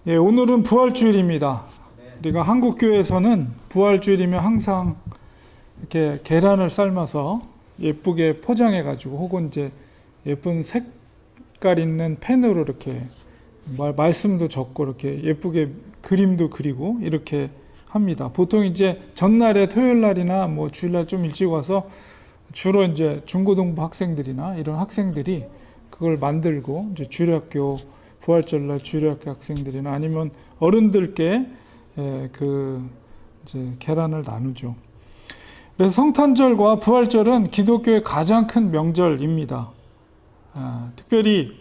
예, 오늘은 부활주일입니다. 우리가 한국교회에서는 부활주일이면 항상 이렇게 계란을 삶아서 예쁘게 포장해가지고 혹은 이제 예쁜 색깔 있는 펜으로 이렇게 말씀도 적고 이렇게 예쁘게 그림도 그리고 이렇게 합니다. 보통 이제 전날에 토요일 날이나 뭐 주일날 좀 일찍 와서 주로 이제 중고등부 학생들이나 이런 학생들이 그걸 만들고 이제 주일학교 부활절날 주일학교 학생들이나 아니면 어른들께 이제 계란을 나누죠. 그래서 성탄절과 부활절은 기독교의 가장 큰 명절입니다. 특별히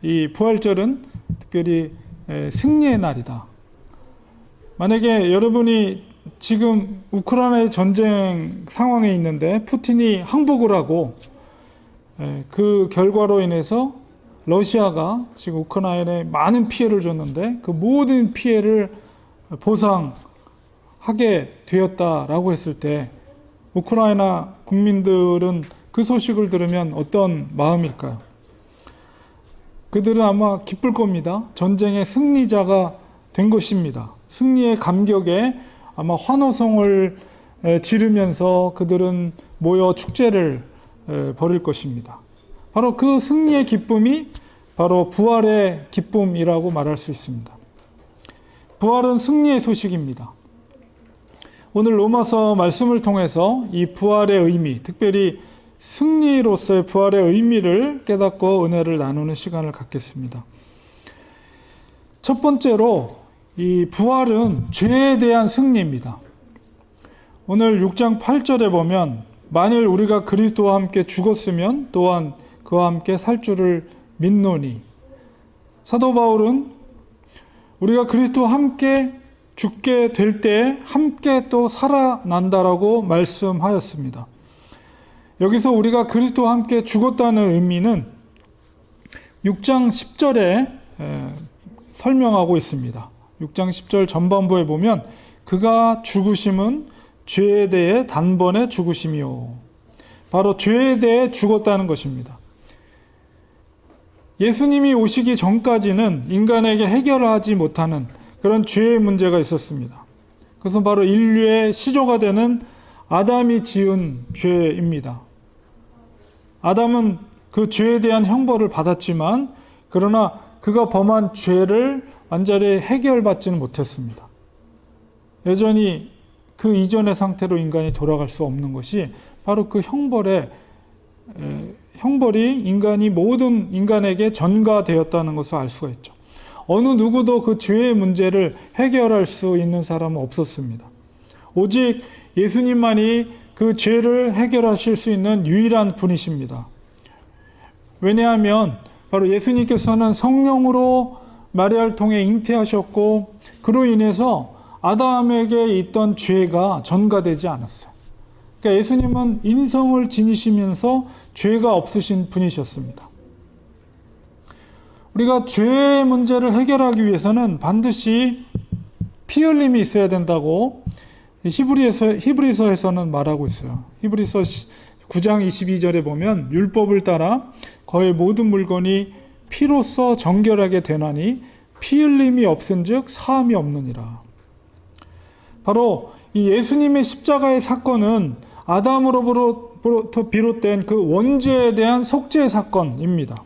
이 부활절은 특별히 승리의 날이다. 만약에 여러분이 지금 우크라이나의 전쟁 상황에 있는데 푸틴이 항복을 하고 그 결과로 인해서 러시아가 지금 우크라이나에 많은 피해를 줬는데 그 모든 피해를 보상하게 되었다라고 했을 때 우크라이나 국민들은 그 소식을 들으면 어떤 마음일까요? 그들은 아마 기쁠 겁니다. 전쟁의 승리자가 된 것입니다. 승리의 감격에 아마 환호성을 지르면서 그들은 모여 축제를 벌일 것입니다. 바로 그 승리의 기쁨이 바로 부활의 기쁨이라고 말할 수 있습니다. 부활은 승리의 소식입니다. 오늘 로마서 말씀을 통해서 이 부활의 의미, 특별히 승리로서의 부활의 의미를 깨닫고 은혜를 나누는 시간을 갖겠습니다. 첫 번째로 이 부활은 죄에 대한 승리입니다. 오늘 6장 8절에 보면 만일 우리가 그리스도와 함께 죽었으면 또한 그와 함께 살 줄을 믿노니, 사도 바울은 우리가 그리스도와 함께 죽게 될 때 함께 또 살아난다라고 말씀하였습니다. 여기서 우리가 그리스도와 함께 죽었다는 의미는 6장 10절에 설명하고 있습니다. 6장 10절 전반부에 보면 그가 죽으심은 죄에 대해 단번에 죽으심이요. 바로 죄에 대해 죽었다는 것입니다. 예수님이 오시기 전까지는 인간에게 해결하지 못하는 그런 죄의 문제가 있었습니다. 그것은 바로 인류의 시조가 되는 아담이 지은 죄입니다. 아담은 그 죄에 대한 형벌을 받았지만 그러나 그가 범한 죄를 완전히 해결받지는 못했습니다. 여전히 그 이전의 상태로 인간이 돌아갈 수 없는 것이 바로 그 형벌이 인간이 모든 인간에게 전가되었다는 것을 알 수가 있죠. 어느 누구도 그 죄의 문제를 해결할 수 있는 사람은 없었습니다. 오직 예수님만이 그 죄를 해결하실 수 있는 유일한 분이십니다. 왜냐하면 바로 예수님께서는 성령으로 마리아를 통해 잉태하셨고 그로 인해서 아담에게 있던 죄가 전가되지 않았어요. 그러니까 예수님은 인성을 지니시면서 죄가 없으신 분이셨습니다. 우리가 죄의 문제를 해결하기 위해서는 반드시 피 흘림이 있어야 된다고 히브리서에서는 말하고 있어요. 히브리서 9장 22절에 보면 율법을 따라 거의 모든 물건이 피로써 정결하게 되나니 피 흘림이 없은즉 사함이 없느니라. 바로 이 예수님의 십자가의 사건은 아담으로부터 비롯된 그 원죄에 대한 속죄 사건입니다.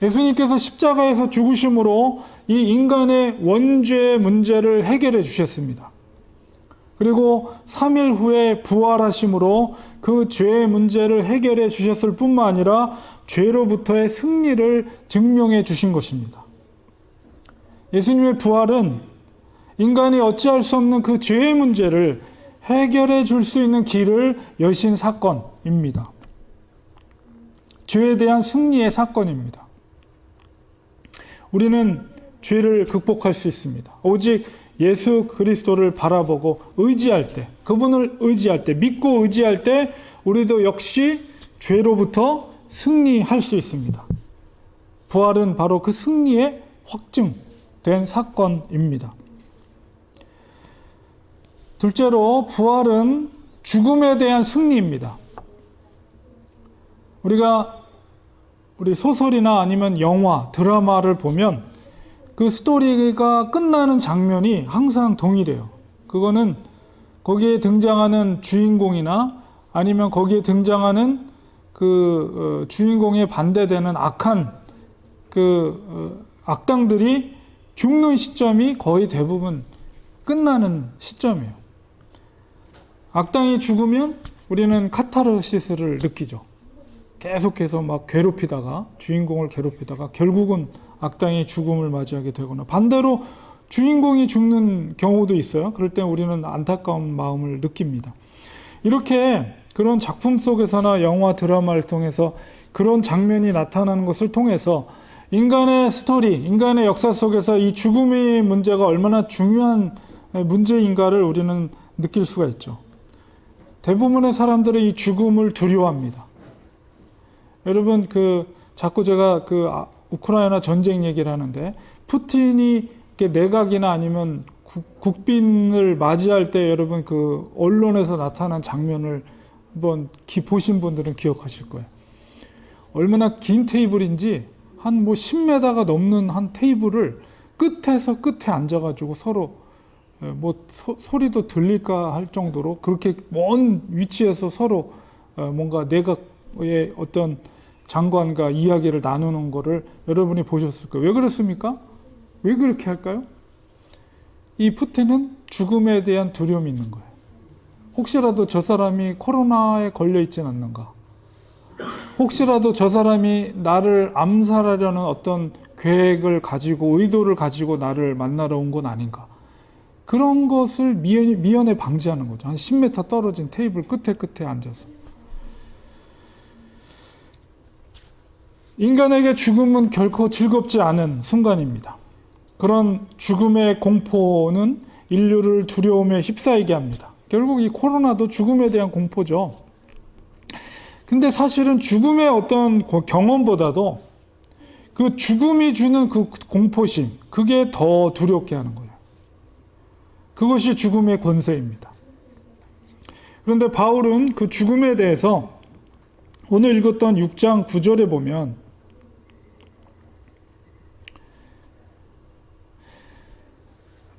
예수님께서 십자가에서 죽으심으로 이 인간의 원죄의 문제를 해결해 주셨습니다. 그리고 3일 후에 부활하심으로 그 죄의 문제를 해결해 주셨을 뿐만 아니라 죄로부터의 승리를 증명해 주신 것입니다. 예수님의 부활은 인간이 어찌할 수 없는 그 죄의 문제를 해결해 줄 수 있는 길을 여신 사건입니다. 죄에 대한 승리의 사건입니다. 우리는 죄를 극복할 수 있습니다. 오직 예수 그리스도를 바라보고 의지할 때, 그분을 의지할 때, 믿고 의지할 때 우리도 역시 죄로부터 승리할 수 있습니다. 부활은 바로 그 승리의 확증된 사건입니다. 둘째로 부활은 죽음에 대한 승리입니다. 우리 소설이나 아니면 영화, 드라마를 보면 그 스토리가 끝나는 장면이 항상 동일해요. 그거는 거기에 등장하는 주인공이나 아니면 거기에 등장하는 그 주인공에 반대되는 악한 그 악당들이 죽는 시점이 거의 대부분 끝나는 시점이에요. 악당이 죽으면 우리는 카타르시스를 느끼죠. 계속해서 막 괴롭히다가 주인공을 괴롭히다가 결국은 악당이 죽음을 맞이하게 되거나 반대로 주인공이 죽는 경우도 있어요. 그럴 때 우리는 안타까운 마음을 느낍니다. 이렇게 그런 작품 속에서나 영화 드라마를 통해서 그런 장면이 나타나는 것을 통해서 인간의 스토리, 인간의 역사 속에서 이 죽음의 문제가 얼마나 중요한 문제인가를 우리는 느낄 수가 있죠. 대부분의 사람들은 이 죽음을 두려워합니다. 여러분, 자꾸 제가 우크라이나 전쟁 얘기를 하는데, 푸틴이 내각이나 아니면 국빈을 맞이할 때 여러분 언론에서 나타난 장면을 한번 보신 분들은 기억하실 거예요. 얼마나 긴 테이블인지 한 10m가 넘는 한 테이블을 끝에서 끝에 앉아가지고 서로 소리도 들릴까 할 정도로 그렇게 먼 위치에서 서로 뭔가 내각의 어떤 장관과 이야기를 나누는 거를 여러분이 보셨을 거예요. 왜 그렇습니까? 왜 그렇게 할까요? 이 푸틴은 죽음에 대한 두려움이 있는 거예요. 혹시라도 저 사람이 코로나에 걸려 있진 않는가? 혹시라도 저 사람이 나를 암살하려는 어떤 계획을 가지고 의도를 가지고 나를 만나러 온 건 아닌가? 그런 것을 미연에 방지하는 거죠. 한 10m 떨어진 테이블 끝에 앉아서. 인간에게 죽음은 결코 즐겁지 않은 순간입니다. 그런 죽음의 공포는 인류를 두려움에 휩싸이게 합니다. 결국 이 코로나도 죽음에 대한 공포죠. 근데 사실은 죽음의 어떤 경험보다도 그 죽음이 주는 그 공포심, 그게 더 두렵게 하는 거예요. 그것이 죽음의 권세입니다. 그런데 바울은 그 죽음에 대해서 오늘 읽었던 6장 9절에 보면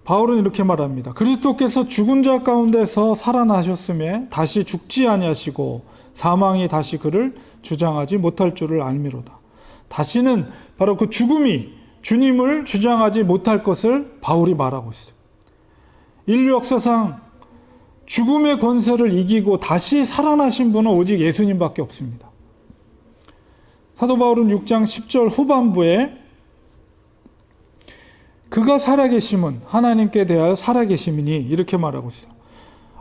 바울은 이렇게 말합니다. 그리스도께서 죽은 자 가운데서 살아나셨음에 다시 죽지 아니하시고 사망이 다시 그를 주장하지 못할 줄을 알미로다. 다시는 바로 그 죽음이 주님을 주장하지 못할 것을 바울이 말하고 있어요. 인류 역사상 죽음의 권세를 이기고 다시 살아나신 분은 오직 예수님밖에 없습니다. 사도 바울은 6장 10절 후반부에 그가 살아계심은 하나님께 대하여 살아계심이니 이렇게 말하고 있어요.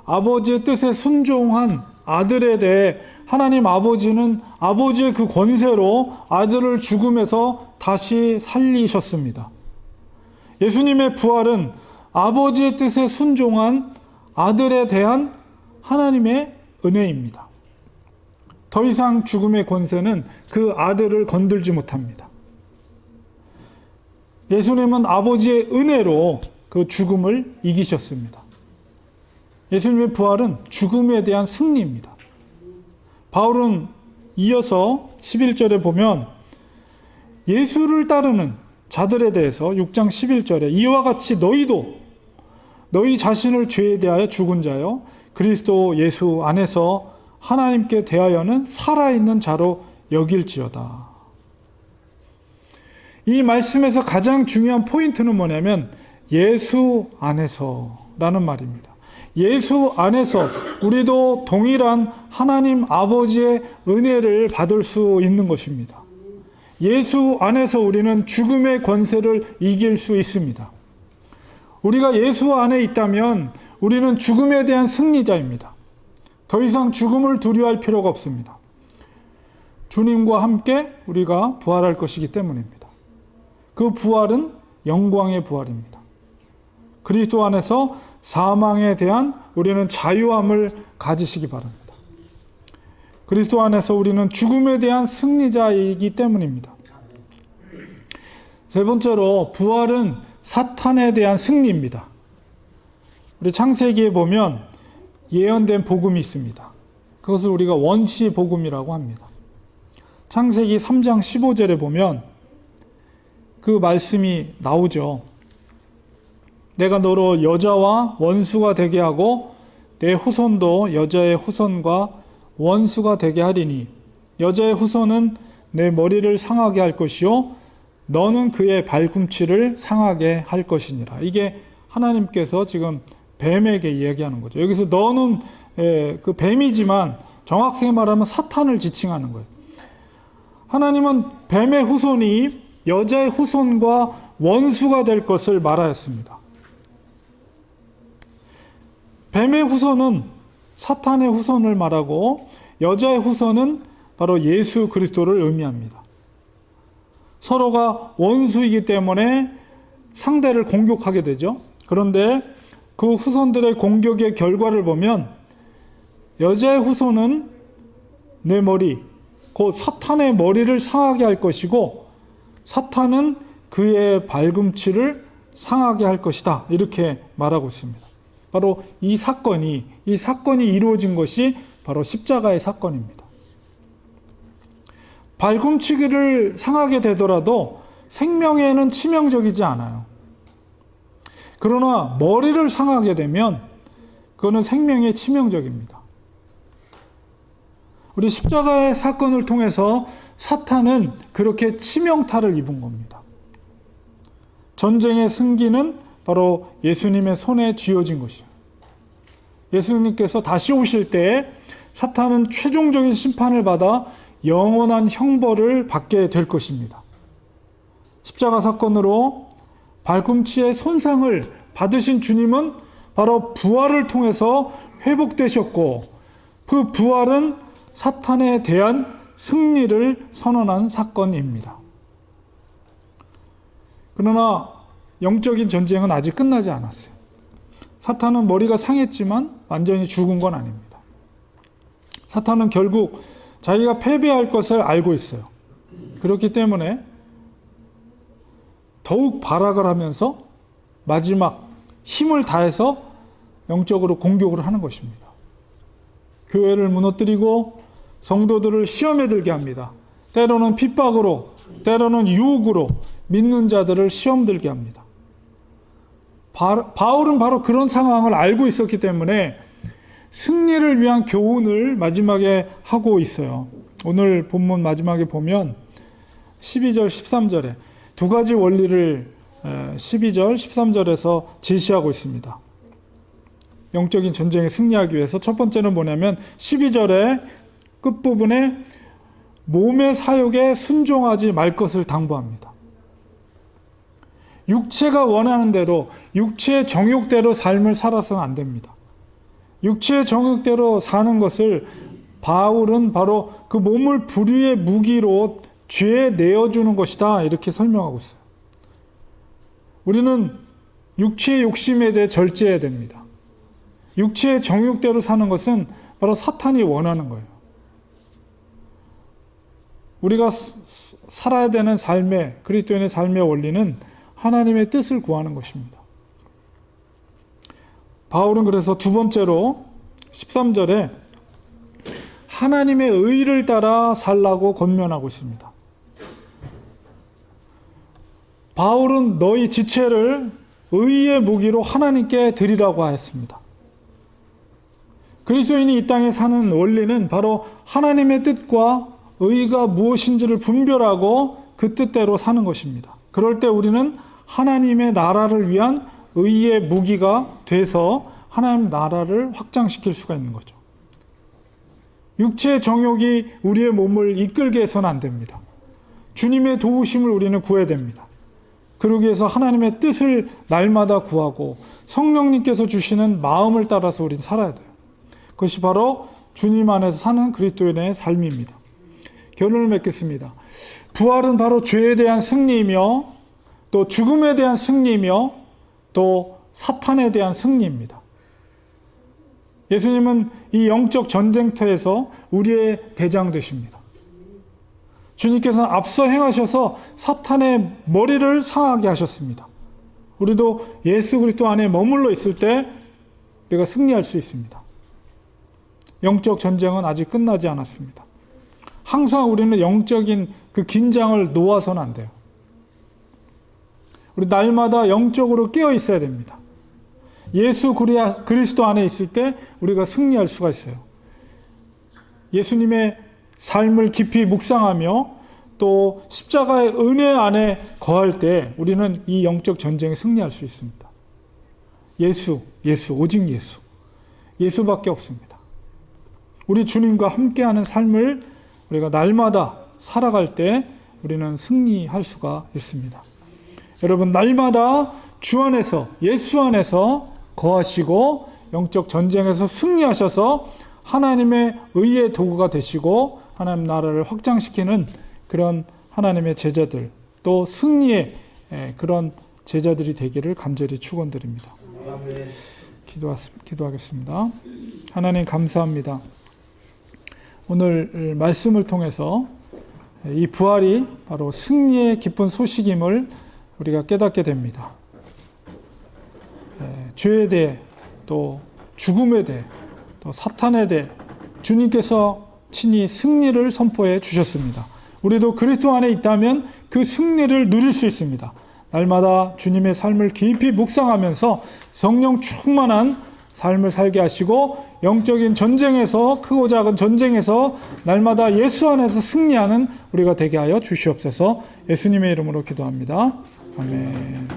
아버지의 뜻에 순종한 아들에 대해 하나님 아버지는 아버지의 그 권세로 아들을 죽음에서 다시 살리셨습니다. 예수님의 부활은 아버지의 뜻에 순종한 아들에 대한 하나님의 은혜입니다. 더 이상 죽음의 권세는 그 아들을 건들지 못합니다. 예수님은 아버지의 은혜로 그 죽음을 이기셨습니다. 예수님의 부활은 죽음에 대한 승리입니다. 바울은 이어서 11절에 보면 예수를 따르는 자들에 대해서 6장 11절에 이와 같이 너희도 너희 자신을 죄에 대하여 죽은 자요 그리스도 예수 안에서 하나님께 대하여는 살아있는 자로 여길지어다. 이 말씀에서 가장 중요한 포인트는 뭐냐면 예수 안에서라는 말입니다. 예수 안에서 우리도 동일한 하나님 아버지의 은혜를 받을 수 있는 것입니다. 예수 안에서 우리는 죽음의 권세를 이길 수 있습니다. 우리가 예수 안에 있다면 우리는 죽음에 대한 승리자입니다. 더 이상 죽음을 두려워할 필요가 없습니다. 주님과 함께 우리가 부활할 것이기 때문입니다. 그 부활은 영광의 부활입니다. 그리스도 안에서 사망에 대한 우리는 자유함을 가지시기 바랍니다. 그리스도 안에서 우리는 죽음에 대한 승리자이기 때문입니다. 세 번째로 부활은 사탄에 대한 승리입니다. 우리 창세기에 보면 예언된 복음이 있습니다. 그것을 우리가 원시 복음이라고 합니다. 창세기 3장 15절에 보면 그 말씀이 나오죠. 내가 너로 여자와 원수가 되게 하고 내 후손도 여자의 후손과 원수가 되게 하리니 여자의 후손은 내 머리를 상하게 할 것이요 너는 그의 발꿈치를 상하게 할 것이니라. 이게 하나님께서 지금 뱀에게 이야기하는 거죠. 여기서 너는 그 뱀이지만 정확하게 말하면 사탄을 지칭하는 거예요. 하나님은 뱀의 후손이 여자의 후손과 원수가 될 것을 말하였습니다. 뱀의 후손은 사탄의 후손을 말하고 여자의 후손은 바로 예수 그리스도를 의미합니다. 서로가 원수이기 때문에 상대를 공격하게 되죠. 그런데 그 후손들의 공격의 결과를 보면 여자의 후손은 내 머리, 곧 사탄의 머리를 상하게 할 것이고 사탄은 그의 발꿈치를 상하게 할 것이다. 이렇게 말하고 있습니다. 바로 이 사건이 이루어진 것이 바로 십자가의 사건입니다. 발꿈치를 상하게 되더라도 생명에는 치명적이지 않아요. 그러나 머리를 상하게 되면 그거는 생명에 치명적입니다. 우리 십자가의 사건을 통해서 사탄은 그렇게 치명타를 입은 겁니다. 전쟁의 승기는 바로 예수님의 손에 쥐어진 것이에요. 예수님께서 다시 오실 때 사탄은 최종적인 심판을 받아 영원한 형벌을 받게 될 것입니다. 십자가 사건으로 발꿈치의 손상을 받으신 주님은 바로 부활을 통해서 회복되셨고 그 부활은 사탄에 대한 승리를 선언한 사건입니다. 그러나 영적인 전쟁은 아직 끝나지 않았어요. 사탄은 머리가 상했지만 완전히 죽은 건 아닙니다. 사탄은 결국 자기가 패배할 것을 알고 있어요. 그렇기 때문에 더욱 발악을 하면서 마지막 힘을 다해서 영적으로 공격을 하는 것입니다. 교회를 무너뜨리고 성도들을 시험에 들게 합니다. 때로는 핍박으로, 때로는 유혹으로 믿는 자들을 시험 들게 합니다. 바울은 바로 그런 상황을 알고 있었기 때문에 승리를 위한 교훈을 마지막에 하고 있어요. 오늘 본문 마지막에 보면 12절, 13절에 두 가지 원리를 12절, 13절에서 제시하고 있습니다. 영적인 전쟁에 승리하기 위해서 첫 번째는 뭐냐면 12절의 끝부분에 몸의 사욕에 순종하지 말 것을 당부합니다. 육체가 원하는 대로, 육체의 정욕대로 삶을 살아서는 안 됩니다. 육체의 정욕대로 사는 것을 바울은 바로 그 몸을 불의의 무기로 죄에 내어주는 것이다. 이렇게 설명하고 있어요. 우리는 육체의 욕심에 대해 절제해야 됩니다. 육체의 정욕대로 사는 것은 바로 사탄이 원하는 거예요. 우리가 살아야 되는 삶의, 그리스도인의 삶의 원리는 하나님의 뜻을 구하는 것입니다. 바울은 그래서 두 번째로 13절에 하나님의 의를 따라 살라고 권면하고 있습니다. 바울은 너희 지체를 의의 무기로 하나님께 드리라고 하였습니다. 그리스도인이 이 땅에 사는 원리는 바로 하나님의 뜻과 의가 무엇인지를 분별하고 그 뜻대로 사는 것입니다. 그럴 때 우리는 하나님의 나라를 위한 의의 무기가 돼서 하나님 나라를 확장시킬 수가 있는 거죠. 육체의 정욕이 우리의 몸을 이끌게 해서는 안 됩니다. 주님의 도우심을 우리는 구해야 됩니다. 그러기 위해서 하나님의 뜻을 날마다 구하고 성령님께서 주시는 마음을 따라서 우리는 살아야 돼요. 그것이 바로 주님 안에서 사는 그리스도인의 삶입니다. 결론을 맺겠습니다. 부활은 바로 죄에 대한 승리이며 또 죽음에 대한 승리이며 또 사탄에 대한 승리입니다. 예수님은 이 영적 전쟁터에서 우리의 대장 되십니다. 주님께서는 앞서 행하셔서 사탄의 머리를 상하게 하셨습니다. 우리도 예수 그리스도 안에 머물러 있을 때 우리가 승리할 수 있습니다. 영적 전쟁은 아직 끝나지 않았습니다. 항상 우리는 영적인 그 긴장을 놓아서는 안 돼요. 우리 날마다 영적으로 깨어 있어야 됩니다. 예수 그리스도 안에 있을 때 우리가 승리할 수가 있어요. 예수님의 삶을 깊이 묵상하며 또 십자가의 은혜 안에 거할 때 우리는 이 영적 전쟁에 승리할 수 있습니다. 예수, 오직 예수. 예수밖에 없습니다. 우리 주님과 함께하는 삶을 우리가 날마다 살아갈 때 우리는 승리할 수가 있습니다. 여러분, 날마다 주 안에서, 예수 안에서 거하시고 영적 전쟁에서 승리하셔서 하나님의 의의 도구가 되시고 하나님 나라를 확장시키는 그런 하나님의 제자들, 또 승리의 그런 제자들이 되기를 간절히 축원드립니다. 기도하겠습니다. 하나님 감사합니다. 오늘 말씀을 통해서 이 부활이 바로 승리의 기쁜 소식임을 우리가 깨닫게 됩니다. 죄에 대해, 또 죽음에 대해, 또 사탄에 대해 주님께서 친히 승리를 선포해 주셨습니다. 우리도 그리스도 안에 있다면 그 승리를 누릴 수 있습니다. 날마다 주님의 삶을 깊이 묵상하면서 성령 충만한 삶을 살게 하시고 영적인 전쟁에서, 크고 작은 전쟁에서 날마다 예수 안에서 승리하는 우리가 되게 하여 주시옵소서. 예수님의 이름으로 기도합니다. 아멘.